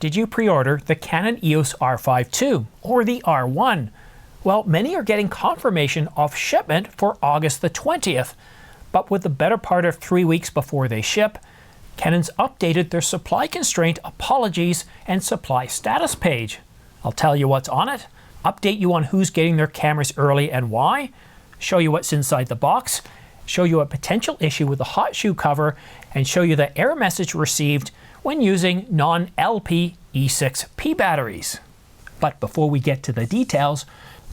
Did you pre-order the Canon EOS R5 II or the R1? Well, many are getting confirmation of shipment for August the 20th, but with the better part of 3 weeks before they ship, Canon's updated their supply constraint apologies and supply status page. I'll tell you what's on it, update you on who's getting their cameras early and why, show you what's inside the box, show you a potential issue with the hot shoe cover, and show you the error message received when using non-LP E6P batteries. But before we get to the details,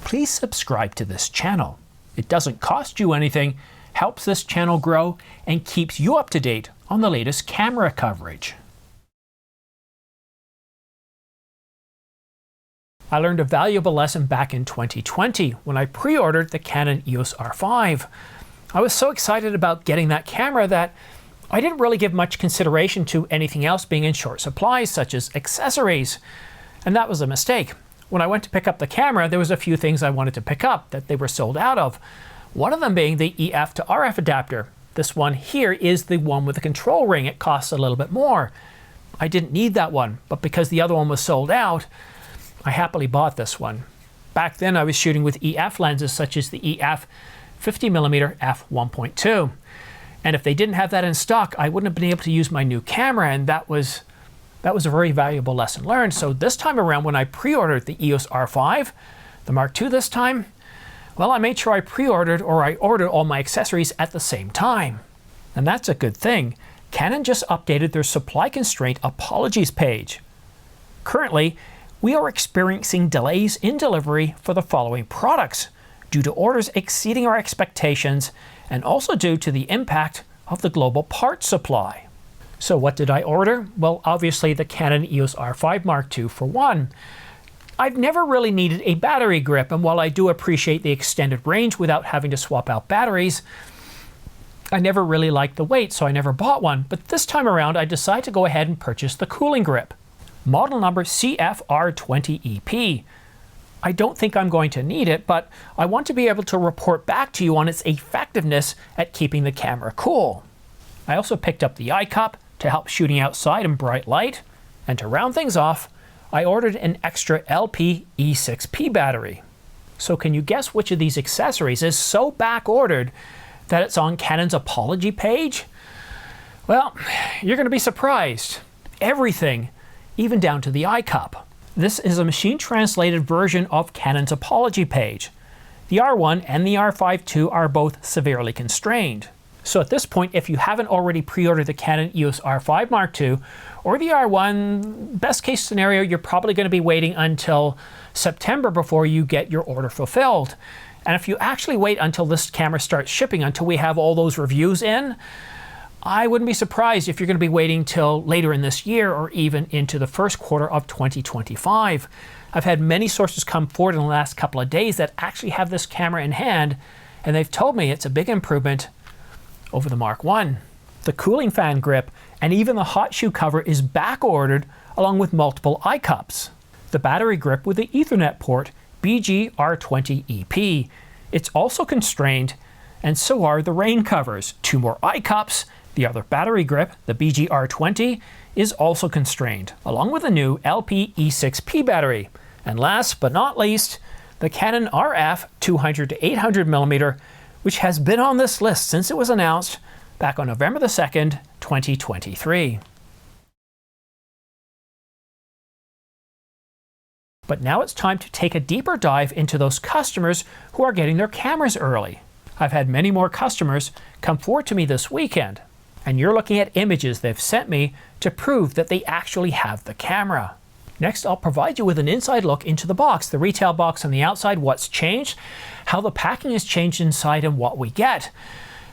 please subscribe to this channel. It doesn't cost you anything, helps this channel grow, and keeps you up to date on the latest camera coverage. I learned a valuable lesson back in 2020 when I pre-ordered the Canon EOS R5. I was so excited about getting that camera that I didn't really give much consideration to anything else being in short supply, such as accessories. And that was a mistake. When I went to pick up the camera, there was a few things I wanted to pick up that they were sold out of. One of them being the EF to RF adapter. This one here is the one with the control ring. It costs a little bit more. I didn't need that one, but because the other one was sold out, I happily bought this one. Back then I was shooting with EF lenses such as the EF 50mm f1.2. And if they didn't have that in stock, I wouldn't have been able to use my new camera, and that was a very valuable lesson learned. So this time around when I pre-ordered the EOS R5, the Mark II this time, well, I made sure I pre-ordered or I ordered all my accessories at the same time. And that's a good thing. Canon just updated their supply constraint apologies page. Currently, we are experiencing delays in delivery for the following products due to orders exceeding our expectations and also due to the impact of the global parts supply. So what did I order? Well, obviously the Canon EOS R5 Mark II for one. I've never really needed a battery grip, and while I do appreciate the extended range without having to swap out batteries, I never really liked the weight, so I never bought one. But this time around, I decided to go ahead and purchase the cooling grip. Model number CFR20EP. I don't think I'm going to need it, but I want to be able to report back to you on its effectiveness at keeping the camera cool. I also picked up the eye cup to help shooting outside in bright light, and to round things off, I ordered an extra LP E6P battery. So can you guess which of these accessories is so back ordered that it's on Canon's apology page? Well, you're going to be surprised. Everything, even down to the eye cup. This is a machine-translated version of Canon's apology page. The R1 and the R5 II are both severely constrained. So at this point, if you haven't already pre-ordered the Canon EOS R5 Mark II or the R1, best case scenario, you're probably going to be waiting until September before you get your order fulfilled. And if you actually wait until this camera starts shipping, until we have all those reviews in, I wouldn't be surprised if you're going to be waiting till later in this year or even into the first quarter of 2025. I've had many sources come forward in the last couple of days that actually have this camera in hand, and they've told me it's a big improvement over the Mark I. The cooling fan grip and even the hot shoe cover is back ordered along with multiple eye cups. The battery grip with the Ethernet port BG-R20EP. It's also constrained, and so are the rain covers. 2 more eye cups. The other battery grip, the BG-R20, is also constrained, along with a new LP E6P battery. And last but not least, the Canon RF 200 to 800mm, which has been on this list since it was announced back on November the 2nd, 2023. But now it's time to take a deeper dive into those customers who are getting their cameras early. I've had many more customers come forward to me this weekend, and you're looking at images they've sent me to prove that they actually have the camera. Next, I'll provide you with an inside look into the box, the retail box on the outside, what's changed, how the packing has changed inside, and what we get.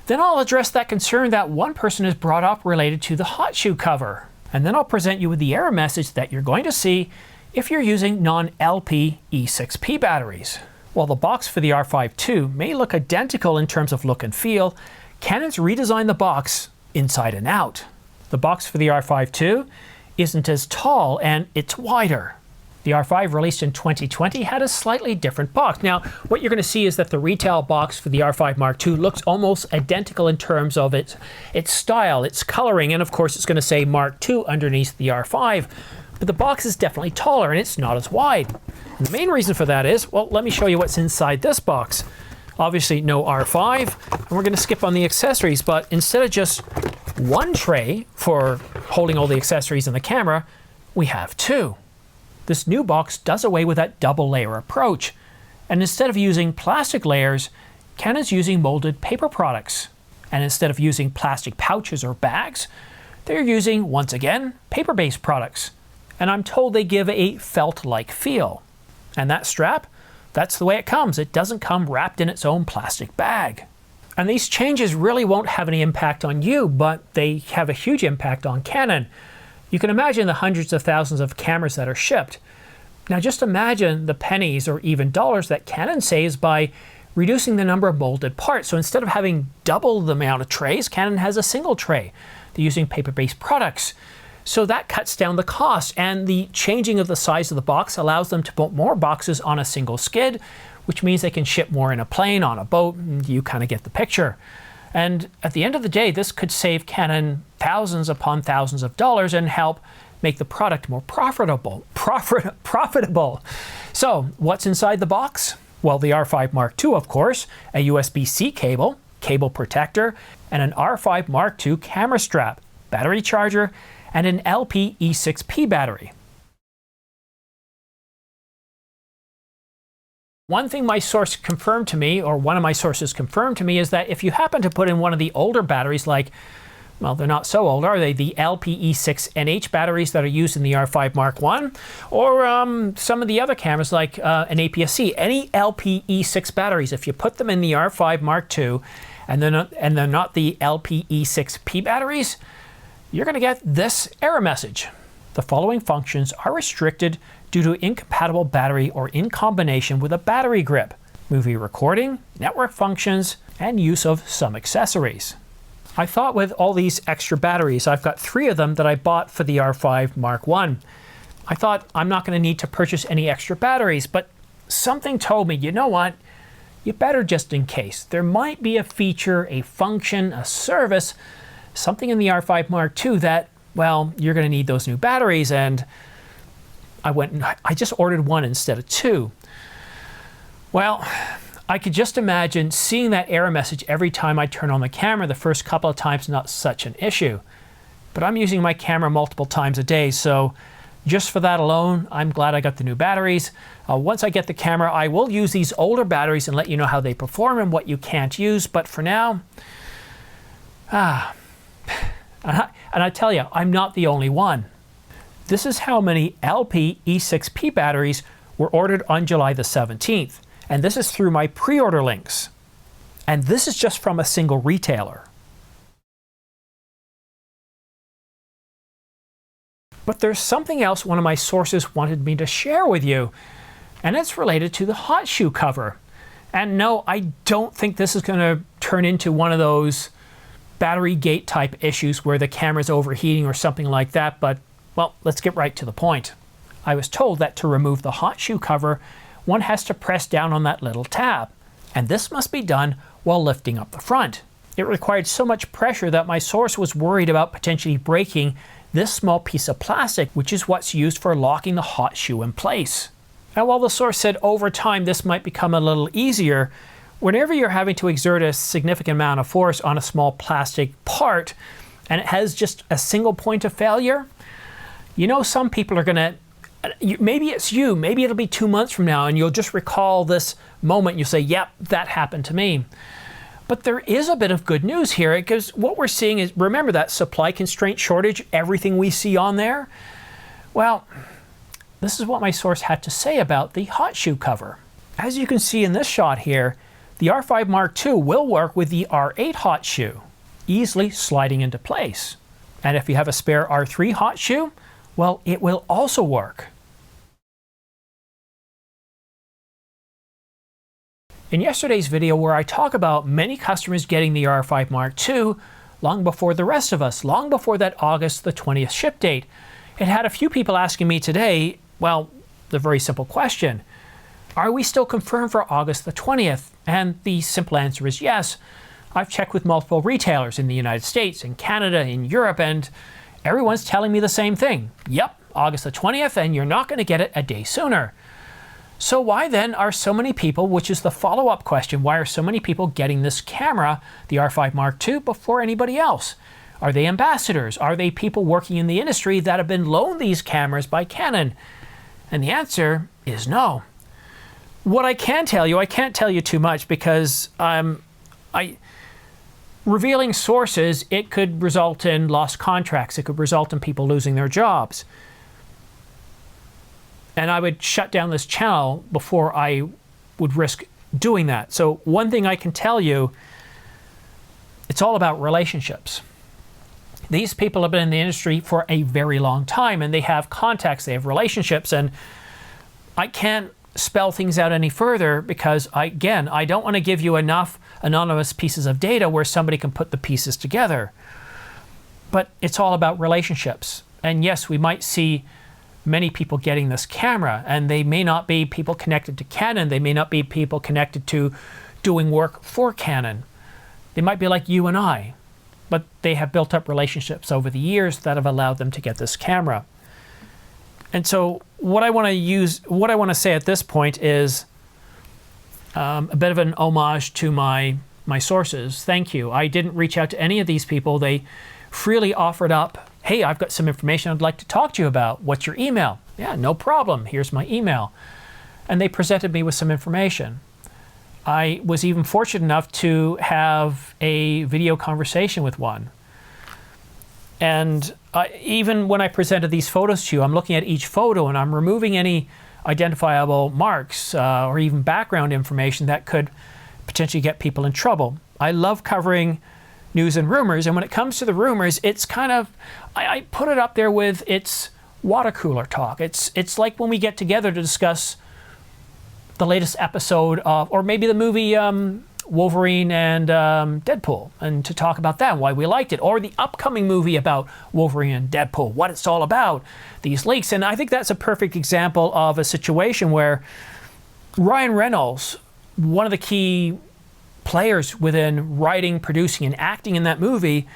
Then I'll address that concern that one person has brought up related to the hot shoe cover. And then I'll present you with the error message that you're going to see if you're using non-LP E6P batteries. While the box for the R5 II may look identical in terms of look and feel, Canon's redesigned the box inside and out. The box for the R5 II isn't as tall and it's wider. The R5 released in 2020 had a slightly different box. Now, what you're going to see is that the retail box for the R5 Mark II looks almost identical in terms of its style, its coloring, and of course it's going to say Mark II underneath the R5. but the box is definitely taller and it's not as wide. And the main reason for that is, well, let me show you what's inside this box. Obviously no R5, and we're going to skip on the accessories, but instead of just one tray for holding all the accessories and the camera, we have two. This new box does away with that double layer approach, and instead of using plastic layers, Canon's using molded paper products. And instead of using plastic pouches or bags, they're using, once again, paper-based products. And I'm told they give a felt-like feel. And that strap, that's the way it comes. It doesn't come wrapped in its own plastic bag. And these changes really won't have any impact on you, but they have a huge impact on Canon. You can imagine the hundreds of thousands of cameras that are shipped. Now just imagine the pennies or even dollars that Canon saves by reducing the number of molded parts. So instead of having double the amount of trays, Canon has a single tray. They're using paper-based products. So that cuts down the cost, and the changing of the size of the box allows them to put more boxes on a single skid, which means they can ship more in a plane, on a boat, and you kind of get the picture. And at the end of the day, this could save Canon thousands upon thousands of dollars and help make the product more profitable. So what's inside the box? Well, the R5 Mark II, of course, a USB-C cable, cable protector, and an R5 Mark II camera strap, battery charger, and an LP-E6P battery. One thing my source confirmed to me, or one of my sources confirmed to me, is that if you happen to put in one of the older batteries, like, well, they're not so old, are they? The LP-E6NH batteries that are used in the R5 Mark I, or some of the other cameras like an APS-C. Any LP-E6 batteries, if you put them in the R5 Mark II, and they're not the LP-E6P batteries, you're going to get this error message. The following functions are restricted due to incompatible battery or in combination with a battery grip, movie recording, network functions, and use of some accessories. I thought with all these extra batteries, I've got 3 of them that I bought for the R5 Mark I. I thought I'm not going to need to purchase any extra batteries, but something told me, you know what? You better just in case. There might be a feature, a function, a service, something in the R5 Mark II that, well, you're going to need those new batteries, and I just ordered 1 instead of 2. Well, I could just imagine seeing that error message every time I turn on the camera. The first couple of times, not such an issue. But I'm using my camera multiple times a day, so just for that alone, I'm glad I got the new batteries. Once I get the camera, I will use these older batteries and let you know how they perform and what you can't use. But for now, and I tell you, I'm not the only one. This is how many LP-E6P batteries were ordered on July the 17th. And this is through my pre-order links. And this is just from a single retailer. But there's something else one of my sources wanted me to share with you, and it's related to the hot shoe cover. And no, I don't think this is going to turn into one of those battery gate type issues where the camera's overheating or something like that, but, well, let's get right to the point. I was told that to remove the hot shoe cover, one has to press down on that little tab, and this must be done while lifting up the front. It required so much pressure that my source was worried about potentially breaking this small piece of plastic, which is what's used for locking the hot shoe in place. And while the source said over time this might become a little easier, whenever you're having to exert a significant amount of force on a small plastic part, and it has just a single point of failure, you know some people are going to, maybe it's you, maybe it'll be 2 months from now and you'll just recall this moment and you'll say, yep, that happened to me. But there is a bit of good news here, because what we're seeing is, remember that supply constraint shortage, everything we see on there? Well, this is what my source had to say about the hot shoe cover. As you can see in this shot here, the R5 Mark II will work with the R8 hot shoe, easily sliding into place. And if you have a spare R3 hot shoe, well, it will also work. In yesterday's video, where I talk about many customers getting the R5 Mark II long before the rest of us, long before that August the 20th ship date, it had a few people asking me today, well, the very simple question, are we still confirmed for August the 20th? And the simple answer is yes. I've checked with multiple retailers in the United States, in Canada, in Europe, and everyone's telling me the same thing. Yep, August the 20th, and you're not going to get it a day sooner. So why then are so many people, which is the follow-up question, why are so many people getting this camera, the R5 Mark II, before anybody else? Are they ambassadors? Are they people working in the industry that have been loaned these cameras by Canon? And the answer is no. What I can tell you, I can't tell you too much because revealing sources, it could result in lost contracts. It could result in people losing their jobs. And I would shut down this channel before I would risk doing that. So one thing I can tell you, it's all about relationships. These people have been in the industry for a very long time, and they have contacts, they have relationships, and I can't spell things out any further because, I don't want to give you enough anonymous pieces of data where somebody can put the pieces together. But it's all about relationships. And yes, we might see many people getting this camera, and they may not be people connected to Canon. They may not be people connected to doing work for Canon. They might be like you and I, but they have built up relationships over the years that have allowed them to get this camera. And so what I want to say at this point is a bit of an homage to my sources. Thank you. I didn't reach out to any of these people. They freely offered up, hey, I've got some information I'd like to talk to you about. What's your email? Yeah, no problem. Here's my email. And they presented me with some information. I was even fortunate enough to have a video conversation with one. And even when I presented these photos to you, I'm looking at each photo and I'm removing any identifiable marks or even background information that could potentially get people in trouble. I love covering news and rumors, and when it comes to the rumors, it's kind of, I put it up there with it's water cooler talk. It's like when we get together to discuss the latest episode of, or maybe the movie Wolverine and Deadpool, and to talk about that, why we liked it, or the upcoming movie about Wolverine and Deadpool, what it's all about, these leaks. And I think that's a perfect example of a situation where Ryan Reynolds, one of the key players within writing, producing, and acting in that movie,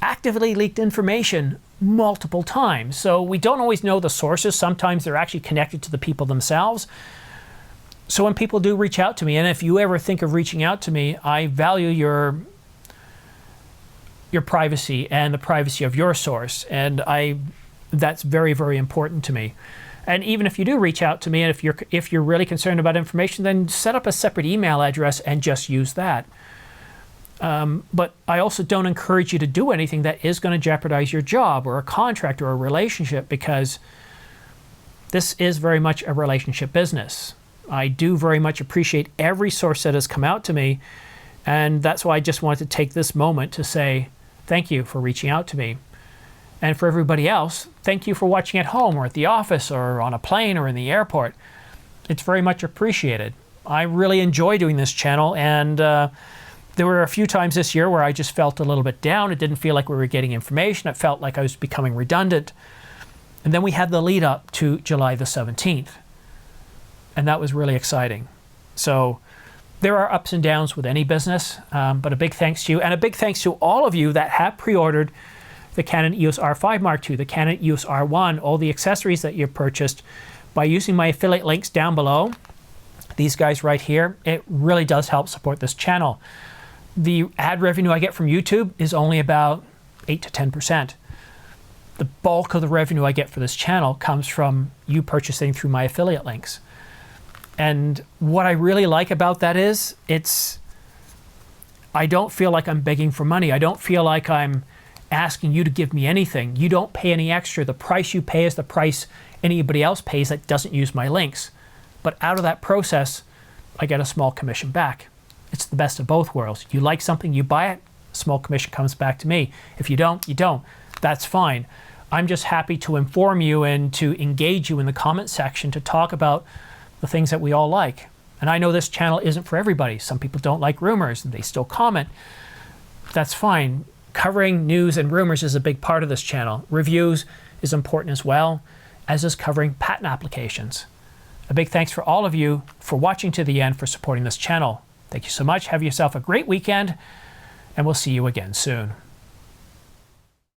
actively leaked information multiple times. So we don't always know the sources. Sometimes they're actually connected to the people themselves. So when people do reach out to me, and if you ever think of reaching out to me, I value your privacy and the privacy of your source, and that's very, very important to me. And even if you do reach out to me, and if you're really concerned about information, then set up a separate email address and just use that. But I also don't encourage you to do anything that is going to jeopardize your job or a contract or a relationship, because this is very much a relationship business. I do very much appreciate every source that has come out to me, and that's why I just wanted to take this moment to say thank you for reaching out to me. And for everybody else, thank you for watching at home or at the office or on a plane or in the airport. It's very much appreciated. I really enjoy doing this channel, and there were a few times this year where I just felt a little bit down. It didn't feel like we were getting information. It felt like I was becoming redundant. And then we had the lead up to July the 17th. And that was really exciting. So there are ups and downs with any business, but a big thanks to you, and a big thanks to all of you that have pre-ordered the Canon EOS R5 Mark II, the Canon EOS R1, all the accessories that you've purchased by using my affiliate links down below. These guys right here, it really does help support this channel. The ad revenue I get from YouTube is only about 8 to 10%. The bulk of the revenue I get for this channel comes from you purchasing through my affiliate links. And what I really like about that is, I don't feel like I'm begging for money. I don't feel like I'm asking you to give me anything. You don't pay any extra. The price you pay is the price anybody else pays that doesn't use my links. But out of that process, I get a small commission back. It's the best of both worlds. You like something, you buy it, a small commission comes back to me. If you don't, you don't. That's fine. I'm just happy to inform you and to engage you in the comment section to talk about the things that we all like. And I know this channel isn't for everybody. Some people don't like rumors and they still comment. That's fine. Covering news and rumors is a big part of this channel. Reviews is important as well, as is covering patent applications. A big thanks for all of you for watching to the end, for supporting this channel. Thank you so much. Have yourself a great weekend, and we'll see you again soon.